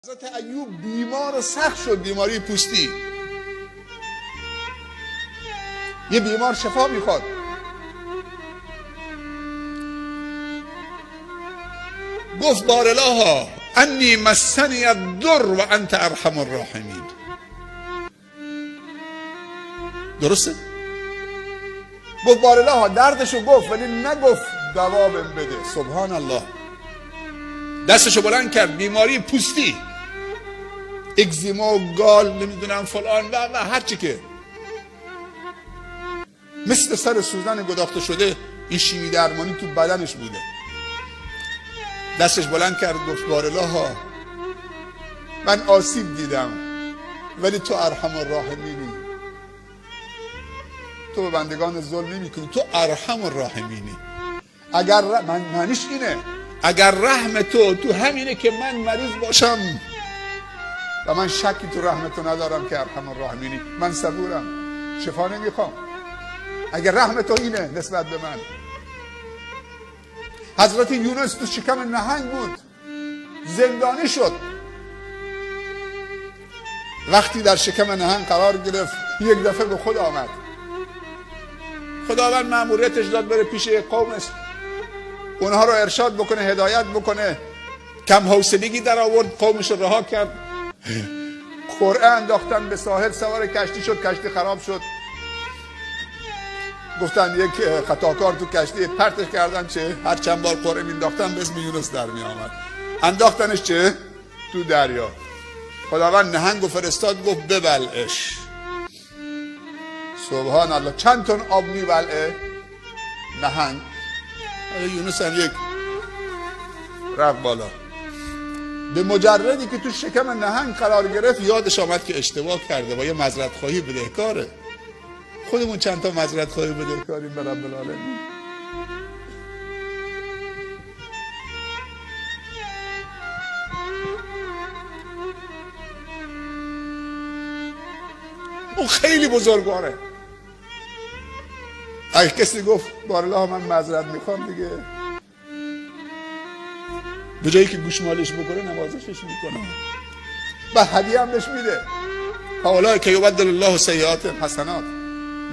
حضرت ایوب بیمار و سخت شد، بیماری پوستی. یه بیمار شفا میخواد، گفت بارالله انی مسنی الضر و انت ارحم الراحمین. درسته؟ گفت بارالله، دردشو گفت ولی نگفت دوا بهم بده. سبحان الله. دستشو بلند کرد، بیماری پوستی، اگزیما و گال نمیدونم فلان و هرچی که مثل سر سوزن گداخته شده این شیمی درمانی تو بدنش بوده. دستش بلند کرد گفت بارالله من آسیب دیدم ولی تو ارحم الراحمینی، تو به بندگان ظلم نمی کنی، تو ارحم الراحمینی. اگر معنیش اینه اگر رحم تو همینه که من مریض باشم و من شکی تو رحم تو ندارم که ارحم الراحمینی، من صبورم، شفا نمیخوام. اگر رحم تو اینه نسبت به من. حضرت یونس تو شکم نهنگ بود، زندانی شد. وقتی در شکم نهنگ قرار گرفت یک دفعه به خود آمد. خداوند مأموریتش داد بره پیش قومش، اونها رو ارشاد بکنه، هدایت بکنه. کم حوصلگی در آورد، قومش رو رها کرد. قرعه انداختن به ساحل، سوار کشتی شد، کشتی خراب شد. گفتن یک خطاکار تو کشتی، پرتش کردن چه؟ هر چند بار قرعه مینداختن به اسم یونس در می آمد. انداختنش چه؟ تو دریا. خداوند نهنگو فرستاد، گفت ببلعش. سبحان الله. چند تن آب میبلعه نهنگ؟ یونس هم یک رفت بالا. به مجردی که تو شکم نهنگ قرار گرفت یادش آمد که اشتباه کرده و یه معذرت خواهی بدهکاره. خودمون چند تا معذرت خواهی بدهکاریم به رب العالمین. اون خیلی بزرگواره. اگه کسی گفت بارالله من معذرت میخوام دیگه، به جایی که گوشمالش بکنه نوازشش میکنه و هدیه هم بهش میده. اولئک یبدل الله سیئات حسنات.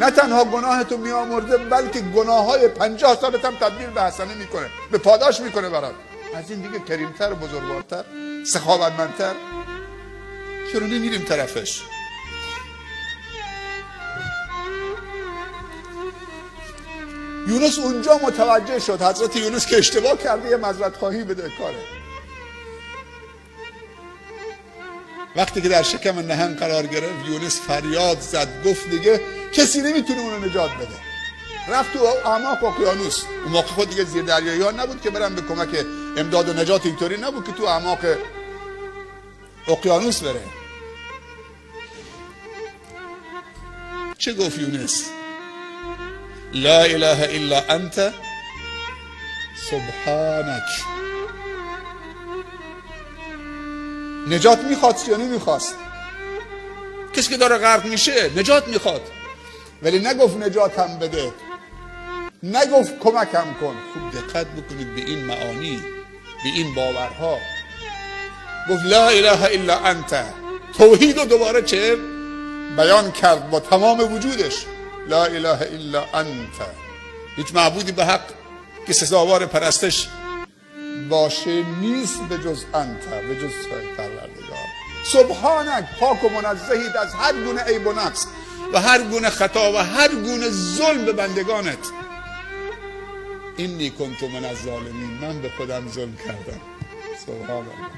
نه تنها گناهتو میامرده بلکه گناههای 50 سالت هم تبدیل به حسنه میکنه، به پاداش میکنه برات. از این دیگه کریمتر، بزرگوارتر، سخاوتمندتر چرا نمیریم طرفش؟ یونس اونجا متوجه شد حضرت یونس که اشتباه کرده، یه معذرت خواهی بده کاره. وقتی که در شکم نهنگ قرار گرفت یونس فریاد زد، گفت دیگه کسی نمیتونه اونو نجات بده. رفت تو اعماق اقیانوس. اون موقع خود دیگه زیر دریایی ها نبود که برن به کمک امداد و نجات، اینطوری نبود که تو اعماق اقیانوس بره. چه گفت یونس؟ لا اله الا انت سبحانک. نجات میخواست یا نمیخواست؟ کسی که داره غرق میشه نجات میخواد، ولی نگفت نجاتم بده، نگفت کمکم کن. خوب دقت بکنید به این معانی، به این باورها. گفت لا اله الا انت. توحید رو دوباره چه؟ بیان کرد با تمام وجودش. لا اله الا انت. هیچ معبودی به حق که سزاوار پرستش باشه نیست به جز انت، به جز پروردگار. سبحانک، پاک و منزهید از هر گونه عیب و نقص و هر گونه خطا و هر گونه ظلم به بندگانت. اینی کنت من الظالمین. من به خودم ظلم کردم. سبحان الله.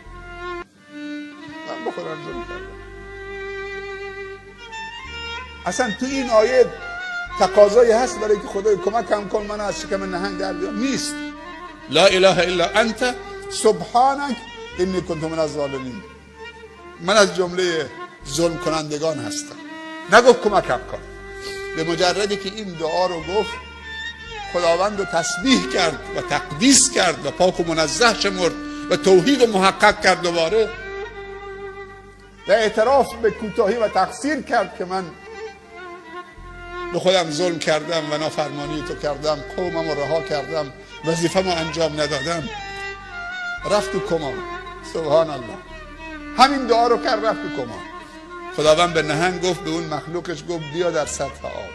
من به خودم ظلم کردم. اصلا تو این آیه تقاضایی هست برای که خدای کمکم کن من از شکم نهنگ در بیام؟ نیست. لا اله الا انت سبحانک انی کنت من الظالمین. من از جمله ظلم کنندگان هستم. نگفت کمکم کن. به مجردی که این دعا رو گفت خداوند رو تسبیح کرد و تقدیس کرد و پاک و منزه شمرد و توحید رو محقق کرد دوباره و اعتراف به کوتاهی و تقصیر کرد که من به خودم ظلم کردم و نافرمانی تو کردم، قومم رو رها کردم، وظیفه‌مو انجام ندادم. رفت تو کما. سبحان الله. همین دعا رو کرد رفت تو کما. خداوند به نهنگ گفت، به اون مخلوقش گفت بیا در سطح آب،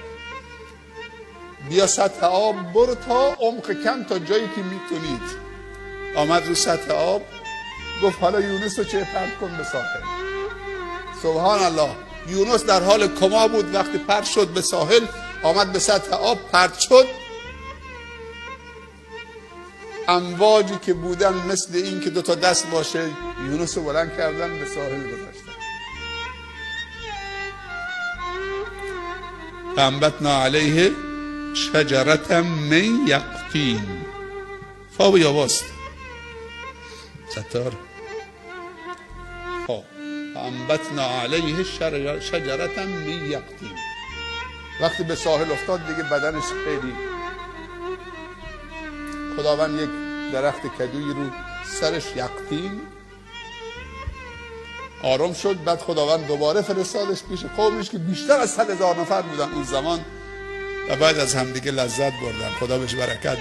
بیا سطح آب، برو تا عمق کم، تا جایی که میتونید. آمد رو سطح آب، گفت حالا یونس رو چه پرت کن به ساحل. سبحان الله، یونس در حال کما بود، وقتی پرت شد به ساحل، آمد به سطح آب پرت شد. امواجی که بودن مثل این که 2 دست باشه، یونس رو بلند کردن به ساحل گذاشتن. فانبتنا علیه شجرة من یقطین. فا یا واست ستار. فانبتنا علیه شجرة من یقطین. وقتی به ساحل افتاد دیگه بدنش خیلی، خداوند یک درخت کدویی رو سرش یقطین آرام شد. بعد خداوند دوباره فرستادش پیش قومش که بیشتر از 100,000 نفر بودن اون زمان و بعد از همدیگه لذت بردن. خدا بهش برکت داد.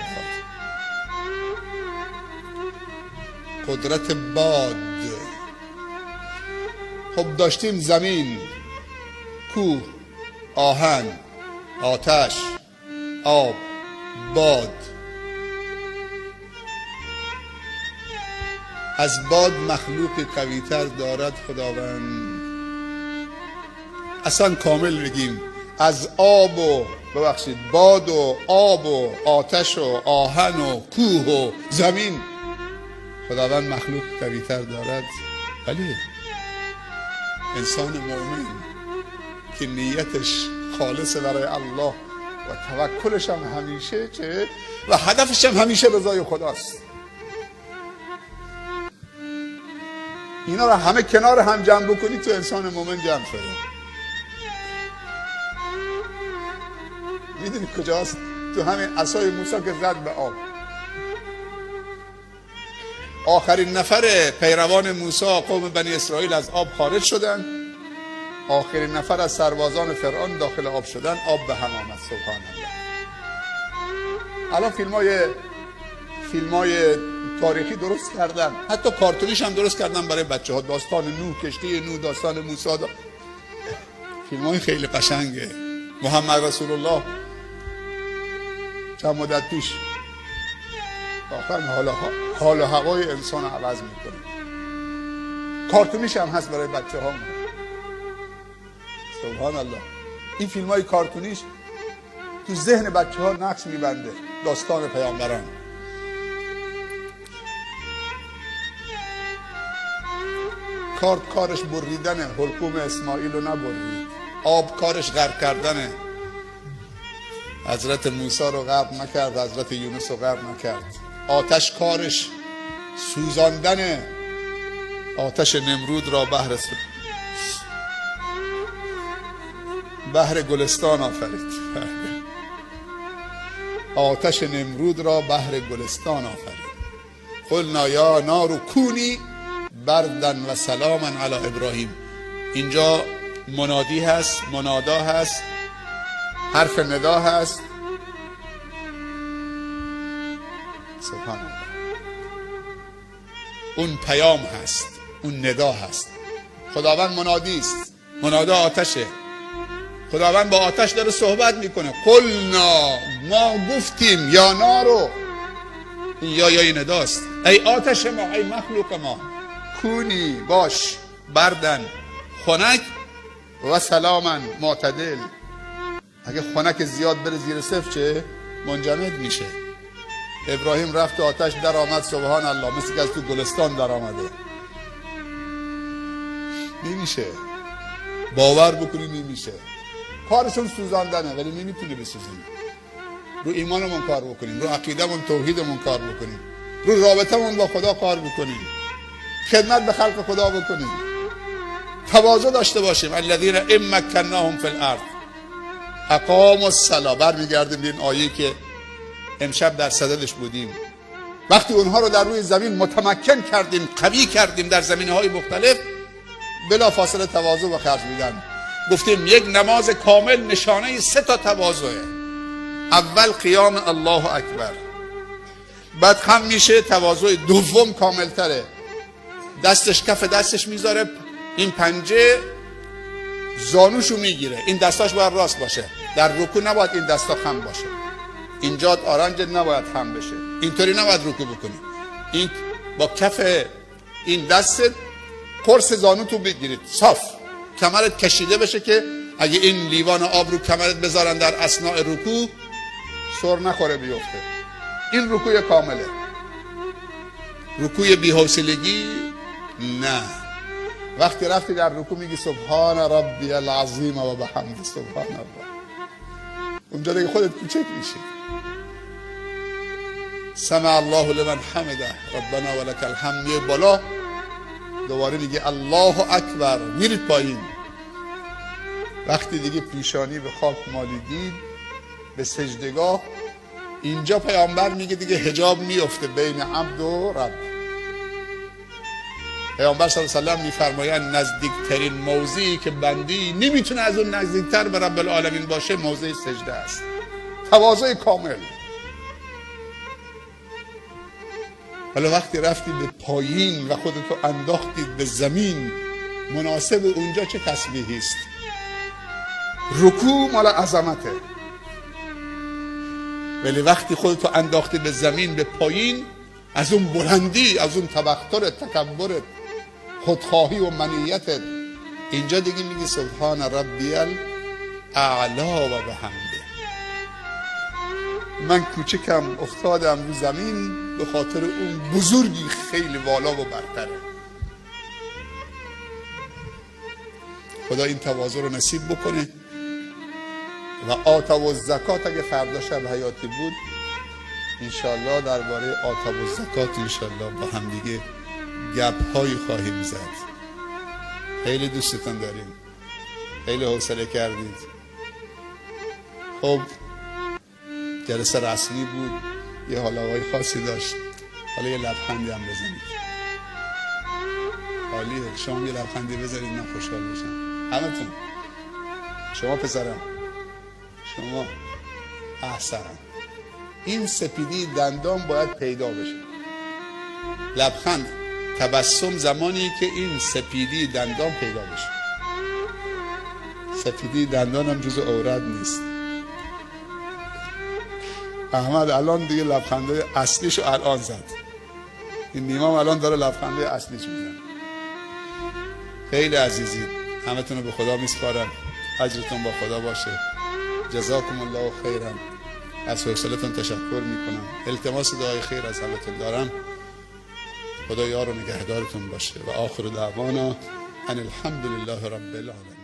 قدرت باد. خب داشتیم زمین، کوه، آهن، آتش، آب، باد. از باد مخلوق قوی‌تر دارد خداوند. اصلا کامل بگیم، از آب و باد و آب و آتش و آهن و کوه و زمین خداوند مخلوق قوی‌تر دارد. ولی انسان مؤمن که نیتش خالص برای الله و توکلش هم همیشه چه و هدفش هم همیشه رضای خداست، اینا رو همه کنار هم جمع بکنی تو انسان مومن جمع شده. میدونی کجاست؟ تو همین عصای موسی که زد به آب. آخرین نفر پیروان موسی قوم بنی اسرائیل از آب خارج شدن، آخرین نفر از سربازان فرعون داخل آب شدن، آب به هم آمد. سبحان الله. الان فیلمای تاریخی درست کردن، حتی کارتونیش هم درست کردن برای بچه ها. داستان نوح، کشتی نوح، داستان موسی، فیلمای خیلی قشنگه. محمد رسول الله چند مدت پیش واقعا حال و هوای انسان عوض میکنه. کارتونیش هم هست برای بچه ها. سبحان الله. این فیلم های کارتونیش تو ذهن بچه ها نقش میبنده. داستان پیامبران. کارش بریدنه، حلقوم اسماعیل رو نبرید. آب کارش غرق کردنه، حضرت موسی رو غرق نکرد، حضرت یونس رو غرق نکرد. آتش کارش سوزاندنه، آتش نمرود را بحر گلستان آفرید. آتش نمرود را بحر گلستان آفرید. قلنا یا نار کونی بردن و سلاما علی ابراهیم. اینجا منادی هست، منادا هست، حرف ندا هست. سبحان الله. اون پیام هست، اون ندا هست. خداوند منادی است، منادا آتشه. خداوند با آتش داره صحبت میکنه. قلنا، ما گفتیم، یا نارو، این یای نداست. ای آتش ما، ای مخلوق ما، کونی، باش، بردن، خنک و سلامن، معتدل. اگه خنک زیاد بره زیر صفر چه؟ منجمد میشه. ابراهیم رفت آتش در آمد. سبحان الله. مثل که از تو گلستان در آمده. نمیشه، باور بکنی نمیشه. کارشون سوزاندنه ولی نمیتونی بسوزیم. رو ایمانمون کار بکنیم، رو عقیدمون، توحیدمون کار بکنیم، رو رابطمون با خدا کار بکنیم، خدمت به خلق خدا بکنیم، تواضع داشته باشیم. الذین ان مکناهم فی الارض اقاموا الصلاة. برمیگردیم به این آیه که امشب در صددش بودیم. وقتی اونها رو در روی زمین متمکن کردیم، قوی کردیم در زمینه‌های مختلف، بلا فاصله تواضع و خرج میدن. گفتیم یک نماز کامل نشانه 3 تواضعه. اول قیام الله اکبر، بعد خم میشه، تواضع دوم کامل تره، دستش کف دستش میذاره، این پنجه زانوشو میگیره، این دستاش باید راست باشه. در رکوع نباید این دستا خم باشه، اینجا آرنج نباید خم بشه، اینطوری نباید رکوع بکنی. این با کف این دست قرص زانوتو بگیرید صاف، کمرت کشیده بشه که اگه این لیوان آب رو کمرت بذارن در اثناء رکوع سر نخوره بیفته. این رکوع کامله. رکوع بی‌حوصلگی نه. وقتی رفتی در رکوع میگی سبحان ربی العظیم و بحمده سبحان الله، اونجا دیگه خودت کوچک میشی. سمع الله لمن حمده ربنا ولک الحمد، یه بالا دوباره میگه الله اکبر، میرید پایین. وقتی دیگه پیشانی به خاک مالیدید به سجدگاه، اینجا پیامبر میگه دیگه حجاب میفته بین عبد و رب. پیامبر صلی الله علیه و سلم میفرمایند نزدیکترین موضعی که بندی نمیتونه از اون نزدیکتر به رب العالمین باشه موضع سجده است. تواضع کامل. حالا وقتی رفتی به پایین و خودتو انداختید به زمین، مناسب اونجا چه تسبیحی است؟ رکوع مال عظمته، ولی وقتی خودتو انداختی به زمین به پایین، از اون بلندی، از اون تبخترت، تکبرت، خودخواهی و منیتت، اینجا دیگه میگی سبحان ربی الاعلی و بحمده. من کوچکم افتادم رو زمین به خاطر اون بزرگی خیلی والا و برتره. خدا این تواضع رو نصیب بکنه. و آتا و زکات اگه فردا شب حیاتی بود انشالله درباره آتا و زکات انشالله با هم دیگه گپ هایی خواهیم زد. خیلی دوستتون داریم، خیلی حوصله کردید. خب جلسه رسمی بود، یه حاله‌های خاصی داشت، حالا یه لبخندی هم بزنید. عالیه، شما یه لبخندی بزنید من خوشحال بشم. همتون، شما پسرم، شما احسن. این سپیدی دندان باید پیدا بشه. لبخند، تبسم زمانی که این سپیدی دندان پیدا بشه. سپیدی دندان هم جز عورت نیست. احمد الان دیگه لبخنده اصلیشو الان زد. این نیما الان داره لبخنده اصلیش میزنه. خیلی عزیزید، همتون رو به خدا میسپارم. اجرتون با خدا باشه. جزاکم الله خیرا. از حوصلتون تشکر میکنم. التماس دعای خیر از همتون دارم. خدا یار و نگهدارتون باشه. و آخر دعوانا ان الحمد لله رب العالمین.